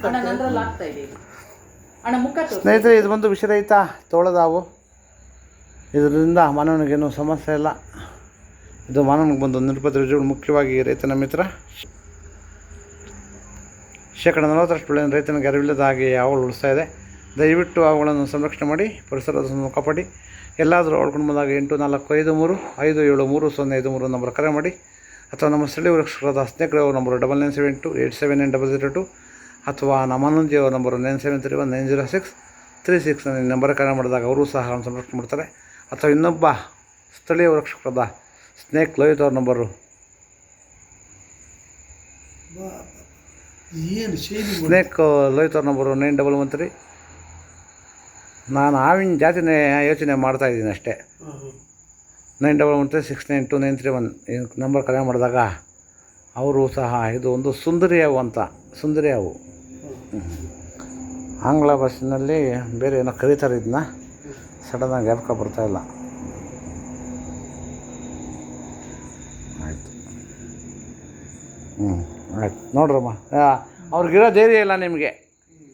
ಅಣ್ಣ ನಂದ್ರಲ್ಲಿ ಆಗ್ತಾ ಇದೆ ಇದು. ಅಣ್ಣ ಮುಖ ತೋರಿಸಿ. ಸ್ನೇಹಿತರೆ, ಇದು ಬಂದು ವಿಷರಹಿತ ತೋಳದಾವು. ಇದರಿಂದ ಮಾನವನಿಗೇನು ಸಮಸ್ಯೆ ಇಲ್ಲ. ಇದು ಮಾನವನಿಗೆ ಬಂದು ನಿರುಪದ್ರ ರುಜುಗಳು. ಮುಖ್ಯವಾಗಿ ರೈತನ ಮಿತ್ರ. ಶೇಕಡ 40ರಷ್ಟು ಬೆಳೆಯನ್ನು ರೈತನಿಗೆ ಅರಿವಿಲ್ಲದ ಹಾಗೆ ಅವುಗಳು ಉಳಿಸ್ತಾ ಇದೆ. ದಯವಿಟ್ಟು ಅವುಗಳನ್ನು ಸಂರಕ್ಷಣೆ ಮಾಡಿ, ಪರಿಸರದ ಕಾಪಾಡಿ. ಎಲ್ಲಾದರೂ ಹೊಡ್ಕೊಂಡು ಬಂದಾಗ 8453530503 ನಂಬರ್ ಕರೆ ಮಾಡಿ, ಅಥವಾ ನಮ್ಮ ಸ್ಥಳೀಯ ವೃಕ್ಷಕರಾದ ಸ್ನೇಹಿತರು ನಂಬರು 9972879002, ಅಥವಾ ನಮ್ಮ ಹನ್ನೊಂದಿಯವರ ನಂಬರು 9731906366 ನಂಬರ್ ಕರೆ ಮಾಡಿದಾಗ ಅವರು ಸಹ ಸಂರಕ್ಷಣೆ ಮಾಡ್ತಾರೆ. ಅಥವಾ ಇನ್ನೊಬ್ಬ ಸ್ಥಳೀಯ ವೃಕ್ಷಕರಾದ ಸ್ನೇಕ್ ಲೋಹಿತ್ ಅವ್ರ ನಂಬರು ಸ್ನೇಕ್ ಲೋಹಿತ್ ಅವ್ರ ನಂಬರು 9113. ನಾನು ಹಾವಿನ ಜಾತಿನೇ ಯೋಚನೆ ಮಾಡ್ತಾಯಿದ್ದೀನಿ ಅಷ್ಟೇ. 9113692931 ಈ ನಂಬರ್ ಕರೆ ಮಾಡಿದಾಗ ಅವರು ಸಹ, ಇದು ಒಂದು ಸುಂದರಿ ಹಾವು ಅಂತ. ಸುಂದರಿ ಹಾವು ಆಂಗ್ಲ ಭಾಷೆಯಲ್ಲಿ ಬೇರೆ ಏನೋ ಕರೀತಾರೆ. ಇದನ್ನ ಸಡನ್ನಾಗಿ ಜ್ಞಾಪಕ ಬರ್ತಾಯಿಲ್ಲ. ಆಯಿತು, ಆಯ್ತು ನೋಡ್ರಮ್ಮ, ಅವ್ರಿಗಿರೋ ಧೈರ್ಯ ಇಲ್ಲ ನಿಮಗೆ.